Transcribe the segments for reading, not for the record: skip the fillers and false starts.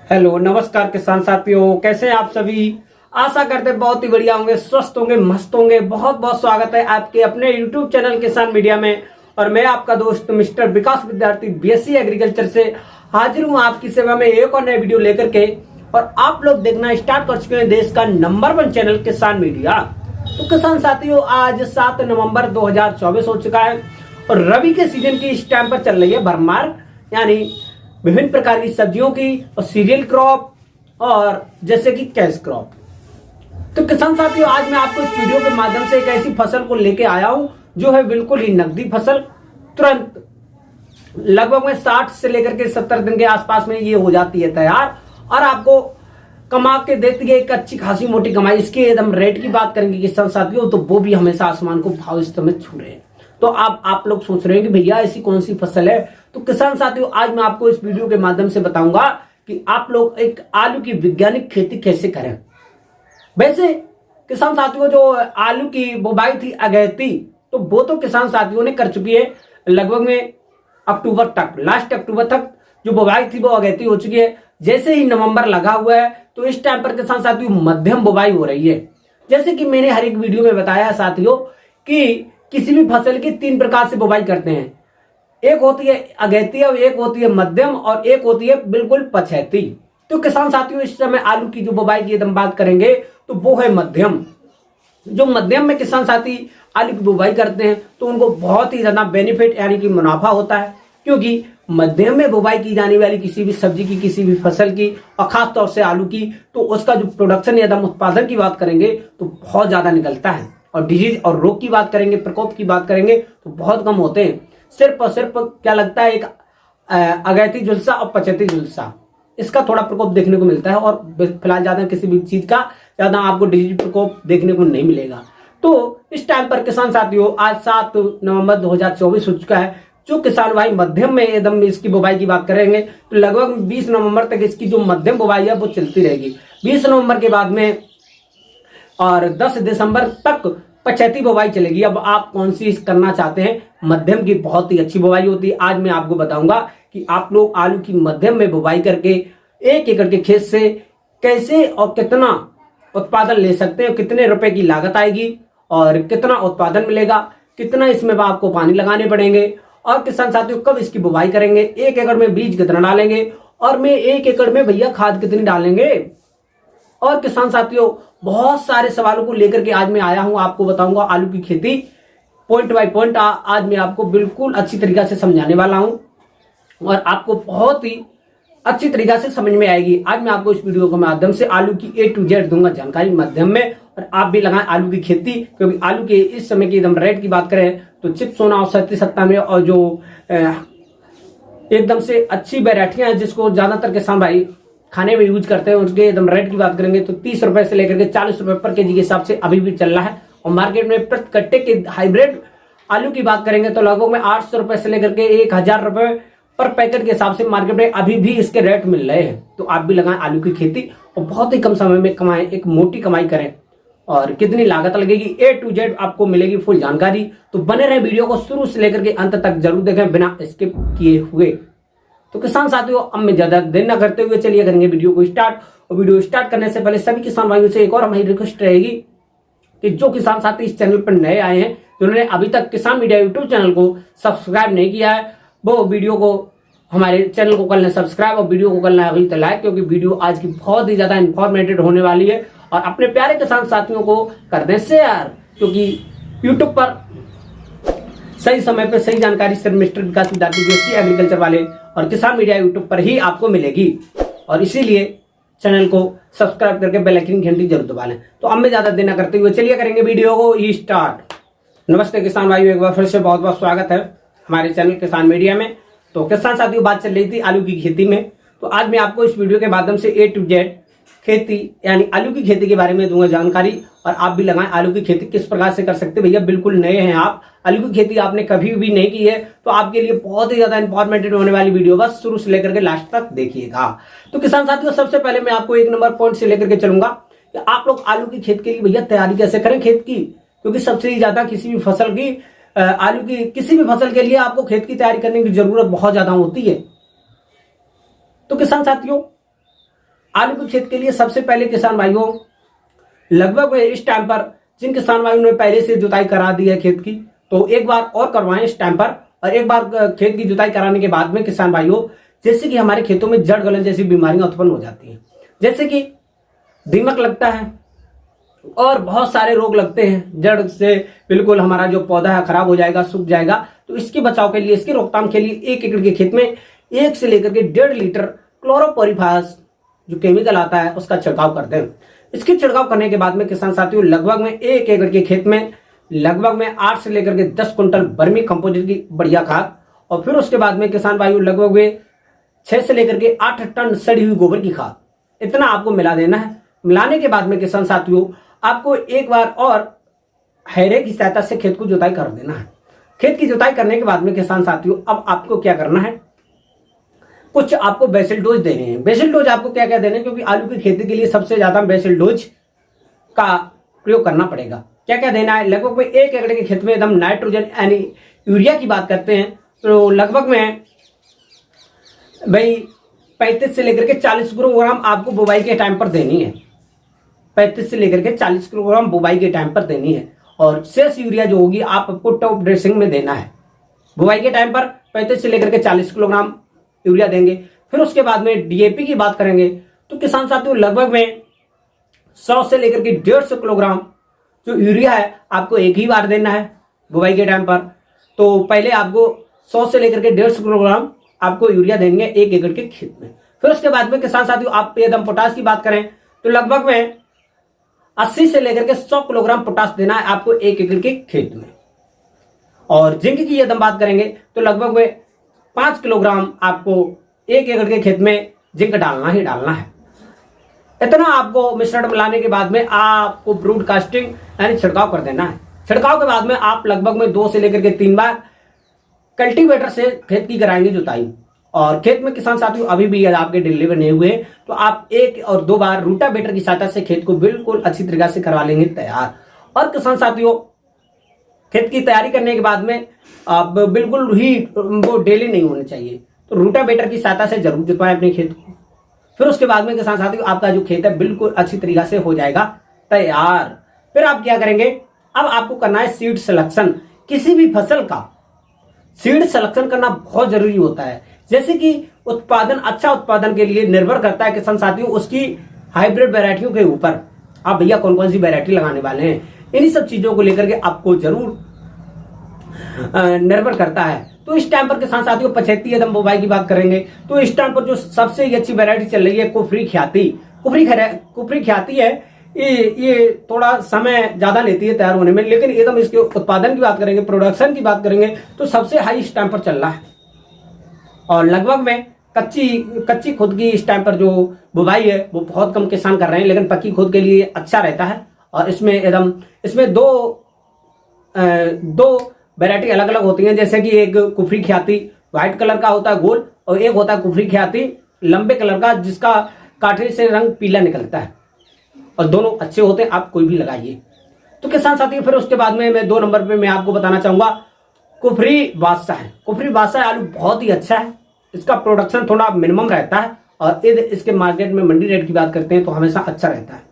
Hello नमस्कार किसान साथियों, कैसे हैं आप सभी। आशा करते हैं बहुत ही बढ़िया होंगे, स्वस्थ होंगे, मस्त होंगे। बहुत बहुत स्वागत है आपके अपने YouTube चैनल किसान मीडिया में। और मैं आपका दोस्त मिस्टर विकास विद्यार्थी बीएससी एग्रीकल्चर से हाजिर हूं आपकी सेवा में एक और नए वीडियो लेकर के। और आप लोग देखना स्टार्ट कर चुके हैं देश का नंबर 1 चैनल किसान मीडिया। तो किसान साथियों, आज 7 नवंबर 2024 हो चुका है और रबी के सीजन की इस टाइम पर चल रही है भरमार, यानी विभिन्न प्रकार की सब्जियों की और सीरियल क्रॉप और जैसे कि कैश क्रॉप। तो किसान साथियों, आज मैं आपको इस वीडियो के माध्यम से एक ऐसी फसल को लेके आया हूं जो है बिल्कुल ही नकदी फसल। तुरंत लगभग में 60 से लेकर के 70 दिन के आसपास में ये हो जाती है तैयार और आपको कमा के देती है एक अच्छी खासी मोटी कमाई। इसके एकदम रेट की बात करेंगे किसान साथियों, तो वो भी हमेशा आसमान को भाव इस समय छू रहे हैं। तो आप लोग सोच रहे हैं कि भैया ऐसी कौन सी फसल है। तो किसान साथियों, आज मैं आपको इस वीडियो के माध्यम से बताऊंगा कि आप लोग एक आलू की वैज्ञानिक खेती कैसे करें। वैसे किसान साथियों, जो आलू की बुवाई थी अगैती, तो वो तो किसान साथियों ने कर चुकी है लगभग में अक्टूबर तक, लास्ट अक्टूबर तक जो बुवाई थी वो अगैती हो चुकी है। जैसे ही नवंबर लगा हुआ है तो इस टाइम पर किसान साथियों मध्यम बुवाई हो रही है। जैसे कि मैंने हर एक वीडियो में बताया साथियों कि किसी भी फसल की 3 प्रकार से बुवाई करते हैं। एक होती है अगैती, एक होती है मध्यम और एक होती है बिल्कुल पछैती। तो किसान साथियों, इस समय आलू की जो बुवाई की एकदम बात करेंगे तो वो है मध्यम। जो मध्यम में किसान साथी आलू की बुवाई करते हैं तो उनको बहुत ही ज्यादा बेनिफिट यानी कि मुनाफा होता है, क्योंकि मध्यम में बुवाई की जाने वाली किसी भी सब्जी की, किसी भी फसल की और खास तौर से आलू की, तो उसका जो प्रोडक्शन या उत्पादन की बात करेंगे तो बहुत ज्यादा निकलता है। और डिजीज और रोग की बात करेंगे, प्रकोप की बात करेंगे तो बहुत कम होते हैं। सिर्फ और सिर्फ क्या लगता है, एक अगैती झुलसा और पछैती झुलसा, इसका थोड़ा प्रकोप देखने को मिलता है। और फिलहाल ज्यादा किसी भी चीज का ज्यादा आपको डिजीज प्रकोप देखने को नहीं मिलेगा। तो इस टाइम पर किसान साथियों, आज 7 नवंबर 2024 हो चुका है। जो किसान भाई मध्यम में एकदम इसकी बुवाई की बात करेंगे तो लगभग 20 नवंबर तक इसकी जो मध्यम बुवाई है वो चलती रहेगी। 20 नवंबर के बाद में और 10 दिसंबर तक पछैती बुवाई चलेगी। अब आप कौन सी करना चाहते हैं, मध्यम की बहुत ही अच्छी बुवाई होती है। आज मैं आपको बताऊंगा कि आप लोग आलू की मध्यम में बुवाई करके 1 एकड़ के खेत से कैसे और कितना उत्पादन ले सकते हैं, कितने रुपए की लागत आएगी और कितना उत्पादन मिलेगा, कितना इसमें आपको पानी लगाने पड़ेंगे और किसान साथियों कब इसकी बुवाई करेंगे, 1 एकड़ में बीज कितना डालेंगे और मैं 1 एकड़ में भैया खाद कितनी डालेंगे। और किसान साथियों, बहुत सारे सवालों को लेकर के आज मैं आया हूं, आपको बताऊंगा आलू की खेती पॉइंट बाय पॉइंट। आज मैं आपको बिल्कुल अच्छी तरीका से समझाने वाला हूं और आपको बहुत ही अच्छी तरीका से समझ में आएगी। आज मैं आपको इस वीडियो के माध्यम से आलू की A to Z दूंगा जानकारी मध्यम में। और आप भी लगाएं आलू की खेती, क्योंकि आलू के इस समय की एकदम रेट की बात करें तो चिप्स होना और 37 में, और जो एकदम से अच्छी वेराइटियां हैं जिसको ज्यादातर किसान भाई खाने में यूज करते हैं, उसके एकदम रेट की बात करेंगे तो 30 रुपए से लेकर के 40 रुपए पर केजी के हिसाब से अभी भी चल रहा है। और मार्केट में प्रति कट्टे के हाइब्रिड आलू की बात करेंगे तो लगभग में 800 रुपए से लेकर के 1000 रुपए पर पैकेट के हिसाब से मार्केट में अभी भी इसके रेट मिल रहे हैं। तो आप भी लगाएं आलू की खेती और बहुत ही कम समय में कमाएं, एक मोटी कमाई करें। और कितनी लागत लगेगी A to Z आपको मिलेगी फुल जानकारी। तो बने रहे वीडियो को शुरू से लेकर के अंत तक जरूर देखें बिना स्किप किए हुए। तो किसान साथियों, अब मैं ज्यादा देर न करते हुए चलिए करेंगे वीडियो को स्टार्ट। और वीडियो स्टार्ट करने से पहले सभी किसान भाइयों से एक और हमारी रिक्वेस्ट रहेगी कि जो किसान साथी इस चैनल पर नए आए हैं, जिन्होंने अभी तक किसान मीडिया यूट्यूब चैनल को सब्सक्राइब नहीं किया है, वो वीडियो को हमारे चैनल को कर लें सब्सक्राइब और वीडियो को कर लें अभी तक लाइक, क्योंकि वीडियो आज की बहुत ही ज्यादा इंफॉर्मेटिव होने वाली है। और अपने प्यारे किसान साथियों को कर दें शेयर, क्योंकि यूट्यूब पर सही समय पे सही जानकारी सिर्फ मिस्टर विकास विद्यार्थी बीएससी एग्रीकल्चर वाले और किसान मीडिया यूट्यूब पर ही आपको मिलेगी। और इसीलिए चैनल को सब्सक्राइब करके बेल आइकन की घंटी जरूर दबा लें। तो अब मैं ज्यादा देर न करते हुए चलिए करेंगे वीडियो को स्टार्ट। नमस्ते किसान भाइयों, एक बार फिर से बहुत बहुत स्वागत है हमारे चैनल किसान मीडिया में। तो किसान साथियों, बात चल रही थी आलू की खेती में, तो आज मैं आपको इस वीडियो के माध्यम से A to Z खेती यानी आलू की खेती के बारे में दूंगा जानकारी। और आप भी लगाएं आलू की खेती किस प्रकार से कर सकते हैं। भैया बिल्कुल नए हैं आप, आलू की खेती आपने कभी भी नहीं की है, तो आपके लिए बहुत ही ज्यादा इंफॉर्मेटिव होने वाली वीडियो, बस शुरू से लेकर के लास्ट तक देखिएगा। तो किसान साथियों, सबसे पहले मैं आपको 1 नंबर पॉइंट से लेकर के चलूंगा कि आप लोग आलू की खेती के लिए भैया तैयारी कैसे करें खेत की। क्योंकि सबसे ज्यादा किसी भी फसल की आलू की किसी भी फसल के लिए आपको खेत की तैयारी करने की जरूरत बहुत ज्यादा होती है। तो किसान साथियों, आलू के खेत के लिए सबसे पहले किसान भाइयों लगभग इस टाइम पर जिन किसान भाइयों ने पहले से जुताई करा दी है खेत की, तो एक बार और करवाएं इस टाइम पर। और एक बार खेत की जुताई कराने के बाद में किसान भाइयों, जैसे कि हमारे खेतों में जड़ गलन जैसी बीमारियां उत्पन्न हो जाती हैं, जैसे कि दीमक लगता है और बहुत सारे रोग लगते हैं, जड़ से बिल्कुल हमारा जो पौधा है खराब हो जाएगा, सूख जाएगा। तो इसके बचाव के लिए, इसकी रोकथाम के लिए 1 एकड़ के खेत में 1 से लेकर के 1.5 लीटर क्लोरोपोरिफास जो केमिकल आता है उसका छिड़काव करते हैं। इसके छिड़काव करने के बाद में किसान साथियों लगभग में 1 एकड़ के खेत में लगभग में 8 से लेकर के 10 कुंटल वर्मी कंपोजिट की बढ़िया खाद, और फिर उसके बाद में किसान भाइयों लगभग में 6 से लेकर के 8 टन सड़ी हुई गोबर की खाद, इतना आपको मिला देना है। मिलाने के बाद में किसान साथियों आपको एक बार और हैरे की सहायता से खेत को जुताई कर देना है। खेत की जुताई करने के बाद में किसान साथियों अब आपको क्या करना है, कुछ आपको बेसिल डोज देने हैं। बेसिल डोज आपको क्या क्या देने हैं, क्योंकि आलू की खेती के लिए सबसे ज्यादा बेसिल डोज का प्रयोग करना पड़ेगा। क्या क्या देना है, लगभग में 1 एकड़ के खेत में एकदम नाइट्रोजन यानी यूरिया की बात करते हैं तो लगभग में भाई 35 से लेकर के 40 किलोग्राम आपको बुवाई के टाइम पर देनी है। 35 से लेकर के 40 किलोग्राम बुवाई के टाइम पर देनी है, और शेष यूरिया जो होगी आपको टॉप ड्रेसिंग में देना है। बुवाई के टाइम पर 35 से लेकर के 40 किलोग्राम यूरिया देंगे। फिर उसके बाद में डीएपी की बात करेंगे तो किसान साथियों लगभग में 100 से लेकर के 150 किलोग्राम जो यूरिया है आपको एक ही बार देना है बुवाई के टाइम पर। तो पहले आपको 100 से लेकर के 150 किलोग्राम आपको यूरिया देंगे 1 एकड़ के खेत में। फिर उसके बाद में किसान साथियों आप एकदम पोटास की बात करें तो लगभग में 80 से लेकर के 100 किलोग्राम पोटास देना है आपको 1 एकड़ के खेत में। और जिंक की यदि हम बात करेंगे तो लगभग में 5 किलोग्राम आपको 1 एकड़ के खेत में जिंक डालना ही डालना है। इतना आपको मिश्रण मिलाने के बाद में आपको ब्रूडकास्टिंग यानी छिड़काव कर देना है। छिड़काव के बाद में आप लगभग में 2 से लेकर के 3 बार कल्टीवेटर से खेत की कराएंगे जुताई। और खेत में किसान साथियों अभी भी यदि आपके डिलीवर नहीं हुए तो आप 1 और 2 बार रूटावेटर की सहायता से खेत को बिल्कुल अच्छी तरीके से करवा लेंगे तैयार। और किसान साथियों खेत की तैयारी करने के बाद में आप बिल्कुल ही वो डेली नहीं होने चाहिए, तो रूटावेटर की सहायता से जरूर जुतवाएं अपने खेत को। फिर उसके बाद में किसान साथियों आपका जो खेत है बिल्कुल अच्छी तरीके से हो जाएगा तैयार। फिर आप क्या करेंगे, अब आपको करना है सीड सिलेक्शन। किसी भी फसल का सीड सिलेक्शन करना बहुत जरूरी होता है। जैसे कि उत्पादन, अच्छा उत्पादन के लिए निर्भर करता है किसान साथियों उसकी हाइब्रिड वैरायटियों के ऊपर। आप भैया कौन कौन सी वैरायटी लगाने वाले हैं, इन्हीं सब चीजों को लेकर के आपको जरूर निर्भर करता है। तो इस टाइम पर किसान साथियों 75 एकदम बुवाई की बात करेंगे तो इस टाइम पर जो सबसे अच्छी वैरायटी चल रही है कुफरी ख्याति। कुफरी ख्याति है, ये थोड़ा समय ज्यादा लेती है तैयार होने में, लेकिन एकदम इसके उत्पादन की बात करेंगे, प्रोडक्शन की बात करेंगे तो सबसे हाई इस टाइम पर चल रहा है। और लगभग में कच्ची खुद की इस टाइम पर जो बुवाई है वो बहुत कम किसान कर रहे हैं, लेकिन पक्की खुद के लिए अच्छा रहता है। और इसमें दो वैरायटी अलग अलग होती हैं, जैसे कि एक कुफरी ख्याति व्हाइट कलर का होता है गोल, और एक होता है कुफरी ख्याति लंबे कलर का जिसका काटे से रंग पीला निकलता है, और दोनों अच्छे होते हैं, आप कोई भी लगाइए। तो किसान साथी फिर उसके बाद में मैं 2 नंबर पे मैं आपको बताना चाहूंगा कुफरी बादशाह है। कुफरी बादशाह आलू बहुत ही अच्छा है, इसका प्रोडक्शन थोड़ा मिनिमम रहता है, और इसके मार्केट में मंडी रेट की बात करते हैं तो हमेशा अच्छा रहता है।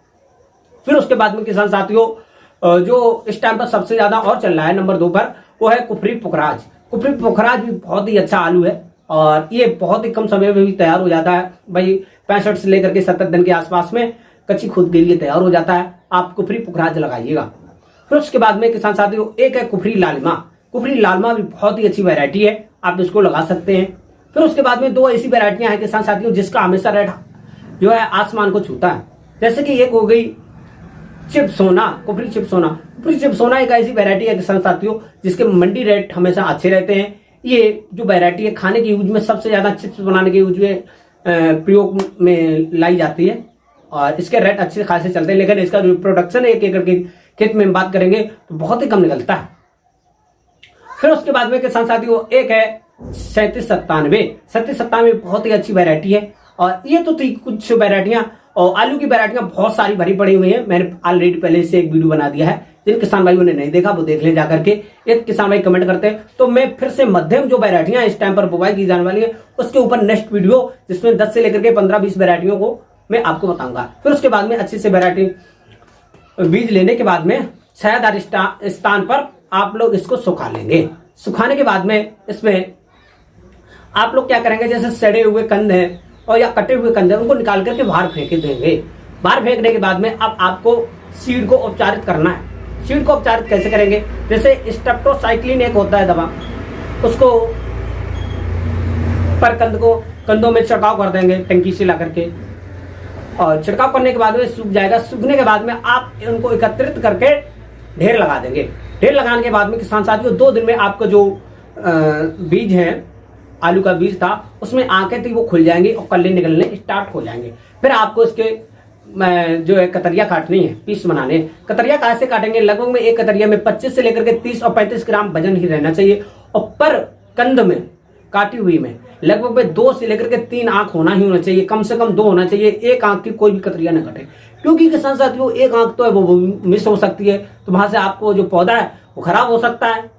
फिर उसके बाद में किसान साथियों जो इस टाइम पर सबसे ज्यादा और चल रहा है नंबर 2 पर, वो है कुफरी पुखराज। कुफरी पुखराज भी बहुत ही अच्छा आलू है, और ये बहुत ही कम समय में भी तैयार हो जाता है भाई। 65 से लेकर के 70 दिन के आसपास में कच्ची खुद के लिए तैयार हो जाता है। आप कुफरी पुखराज लगाइएगा। फिर उसके बाद में किसान साथियों एक है कुफरी लालिमा। कुफरी लालिमा भी बहुत ही अच्छी वैरायटी है, आप इसको लगा सकते हैं। फिर उसके बाद में 2 ऐसी वैरायटियां हैं किसान साथियों जिसका हमेशा रेट जो है आसमान को छूता है, जैसे कि एक हो गई चिप सोना, कुफरी चिप सोना। कुफरी चिप सोना एक ऐसी वैरायटी है किसान साथियों जिसके मंडी रेट हमेशा अच्छे रहते हैं। ये जो वैरायटी है खाने के यूज में सबसे ज्यादा चिप्स बनाने के यूज में प्रयोग में लाई जाती है, और इसके रेट अच्छे खासे चलते हैं, लेकिन इसका जो प्रोडक्शन है 1 एकड़ के खेत में बात करेंगे तो बहुत ही कम निकलता है। फिर उसके बाद में किसान साथियों एक है 3797 बहुत ही अच्छी वैरायटी है। और ये तो थी कुछ वैरायटियां, और आलू की वैरायटियां बहुत सारी भरी पड़ी हुई है। मैंने ऑलरेडी पहले से एक वीडियो बना दिया है, जिन किसान भाइयों ने नहीं देखा वो देख ले जाकर के। एक किसान भाई कमेंट करते हैं तो मैं फिर से मध्यम जो वैरायटियां इस टाइम पर बुवाई की जाने वाली है उसके ऊपर नेक्स्ट वीडियो जिसमें 10 से लेकर के 15-20 वैरायटियों को मैं आपको बताऊंगा। फिर उसके बाद में अच्छी से वैरायटी बीज लेने के बाद में छायादार स्थान पर आप लोग इसको सुखा लेंगे। सुखाने के बाद में इसमें आप लोग क्या करेंगे, जैसे सड़े हुए कंद हैं और या कटे हुए कंद हैं उनको निकाल करके बाहर फेंक देंगे। बाहर फेंकने के बाद में अब आपको सीड को उपचारित करना है। सीड को उपचारित कैसे करेंगे, जैसे स्टेप्टोसाइक्लिन एक होता है दवा, उसको पर कंदों में छिड़काव कर देंगे टंकी से ला करके, और छिड़काव करने के बाद में सूख जाएगा। सूखने के बाद में आप उनको एकत्रित करके ढेर लगा देंगे। ढेर लगाने के बाद में किसान साथियों 2 दिन में आपका जो बीज है, आलू का बीज था, उसमें आंखें थी वो खुल जाएंगी और कल्ले निकलने स्टार्ट हो जाएंगे। फिर आपको इसके जो है कतरिया काटनी है, पीस बनाने। कतरिया कैसे काटेंगे, लगभग में एक कतरिया में 25 से लेकर के 30 और 35 ग्राम वजन ही रहना चाहिए, और पर कंद में काटी हुई में लगभग में 2 से लेकर के 3 आंख होना ही होना चाहिए, कम से कम 2 होना चाहिए। एक आंख की कोई भी कतरिया न कटे, क्योंकि किसान साथियों एक आंख तो है वो मिस हो सकती है, तो वहां से आपको जो पौधा है वो खराब हो सकता है।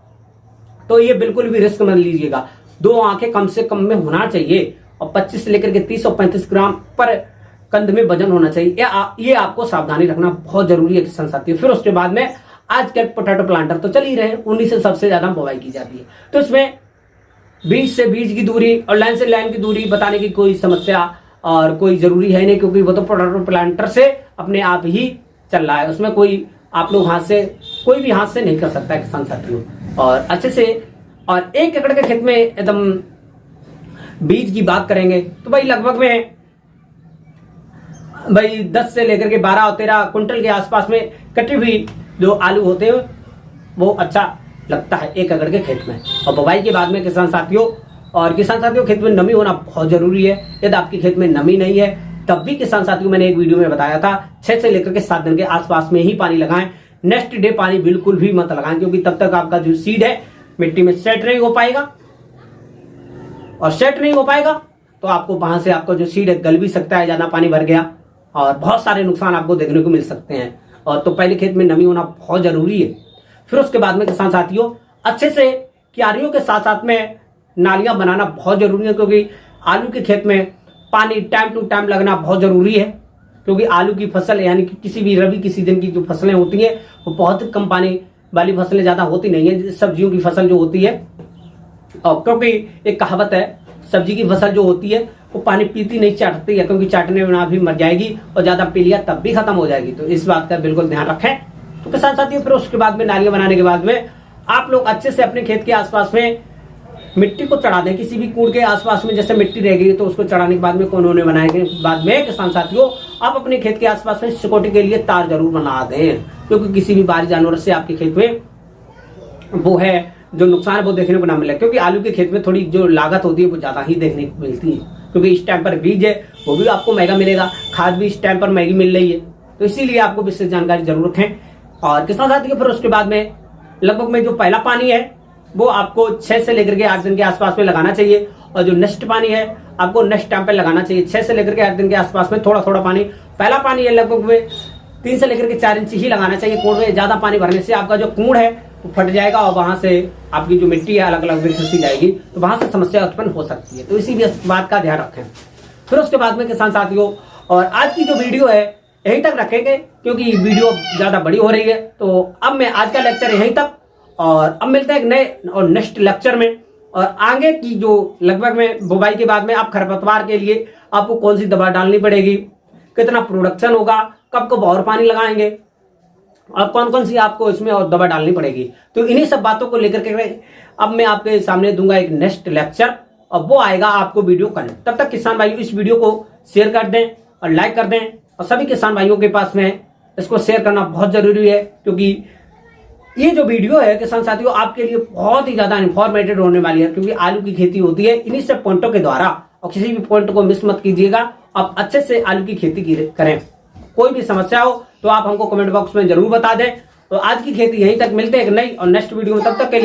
तो ये बिल्कुल भी रिस्क मत लीजिएगा। 2 आंखें कम से कम में होना चाहिए, और 25 से लेकर के 30 और 35 ग्राम पर कंद में वजन होना चाहिए। ये आपको सावधानी रखना बहुत जरूरी है किसान साथियों। फिर उसके बाद में आजकल पोटैटो प्लांटर तो चल ही रहे हैं, उन्हीं से सबसे ज्यादा बुवाई की जाती है। तो इसमें बीज से बीज की दूरी और लाइन से लाइन की दूरी बताने की कोई समस्या और कोई जरूरी है नहीं, क्योंकि वो तो पोटैटो प्लांटर से अपने आप ही चल रहा है। उसमें कोई आप लोग कोई भी हाथ से नहीं कर सकता है किसान साथियों। और अच्छे से, और 1 एकड़ के खेत में एकदम बीज की बात करेंगे तो भाई लगभग में 10 से लेकर के 12 और 13 कुंटल के आसपास में कटी हुई जो आलू होते हैं वो अच्छा लगता है 1 एकड़ के खेत में। और बुवाई के बाद में किसान साथियों खेत में नमी होना बहुत जरूरी है। यदि आपके खेत में नमी नहीं है तब भी किसान साथियों मैंने एक वीडियो में बताया था 6 से लेकर के 7 दिन के आसपास में ही पानी लगाएं। नेक्स्ट डे पानी बिल्कुल भी मत लगाएं, क्योंकि तब तक आपका जो सीड है मिट्टी में सेट नहीं हो पाएगा, और सेट नहीं हो पाएगा तो आपको वहां से आपका जो सीड है गल भी सकता है, ज्यादा पानी भर गया, और बहुत सारे नुकसान आपको देखने को मिल सकते हैं। और तो पहले खेत में नमी होना बहुत जरूरी है। फिर उसके बाद में किसान साथियों अच्छे से क्यारियों के साथ साथ में नालियां बनाना बहुत जरूरी है, क्योंकि आलू के खेत में पानी टाइम टू टाइम लगना बहुत जरूरी है। क्योंकि आलू की फसल यानी कि किसी भी रबी की सीजन की जो फसलें होती है वो बहुत कम पानी वाली फसलें ज्यादा होती नहीं है, सब्जियों की फसल जो होती है। और क्योंकि एक कहावत है, सब्जी की फसल जो होती है वो पानी पीती नहीं, चाटती है, क्योंकि चाटने में भी मर जाएगी और ज्यादा पी लिया तब भी खत्म हो जाएगी। तो इस बात का बिल्कुल ध्यान रखें। तो किसान साथियों फिर उसके बाद में नालियां बनाने के बाद में आप लोग अच्छे से अपने खेत के आसपास में मिट्टी को चढ़ा दें। किसी भी कूड़ के आसपास में जैसे मिट्टी रहेगी तो उसको चढ़ाने के बाद में कोनों बनाने के बाद में किसान साथियों आप अपने खेत के आसपास में सिक्योरिटी के लिए तार जरूर बना दें, क्योंकि किसी भी बाहरी जानवर से आपके खेत में वो है जो नुकसान है वो देखने को ना मिले। क्योंकि आलू के खेत में थोड़ी जो लागत होती है वो ज्यादा ही देखने को मिलती है, क्योंकि इस टाइम पर बीज है वो भी आपको महंगा मिलेगा, खाद भी इस टाइम पर महंगी मिल रही है। तो इसीलिए आपको विशेष जानकारी जरूर रखें। और किसान साथियों फिर उसके बाद में लगभग में जो पहला पानी है वो आपको 6 से लेकर के 8 दिन के आसपास में लगाना चाहिए, और जो नेक्स्ट पानी है आपको नेक्स्ट टाइम पे लगाना चाहिए 6 से लेकर के 8 दिन के आसपास में थोड़ा थोड़ा पानी। पहला पानी है लगभग में 3 से लेकर के 4 इंच ही लगाना चाहिए कूड़ में। ज्यादा पानी भरने से आपका जो कूड़ है वो फट जाएगा और वहां से आपकी जो मिट्टी है अलग अलग खिसकी जाएगी, तो वहां से समस्या उत्पन्न हो सकती है। तो इसी बात का ध्यान रखें। फिर उसके बाद में किसान साथियों और आज की जो वीडियो है यहीं तक रखेंगे, क्योंकि वीडियो ज्यादा बड़ी हो रही है। तो अब मैं आज का लेक्चर यहीं तक, और अब मिलते हैं एक नए और नेक्स्ट लेक्चर में। और आगे की जो लगभग में बुवाई के बाद में आप खरपतवार के लिए आपको कौन सी दवा डालनी पड़ेगी, कितना प्रोडक्शन होगा, कब कब और पानी लगाएंगे, और कौन कौन सी आपको इसमें और दवा डालनी पड़ेगी, तो इन्हीं सब बातों को लेकर के अब मैं आपके सामने दूंगा एक नेक्स्ट लेक्चर, और वो आएगा आपको वीडियो कल। तब तक किसान भाइयों इस वीडियो को शेयर कर दें और लाइक कर दें, और सभी किसान भाइयों के पास में इसको शेयर करना बहुत जरूरी है, क्योंकि ये जो वीडियो है किसान साथियों आपके लिए बहुत ही ज्यादा इंफॉर्मेटिव होने वाली है। क्योंकि आलू की खेती होती है इन्हीं सब पॉइंटों के द्वारा, और किसी भी पॉइंट को मिस मत कीजिएगा। आप अच्छे से आलू की खेती करें। कोई भी समस्या हो तो आप हमको कमेंट बॉक्स में जरूर बता दें। तो आज की खेती यहीं तक, मिलते हैं एक नई और नेक्स्ट वीडियो में, तब तक के लिए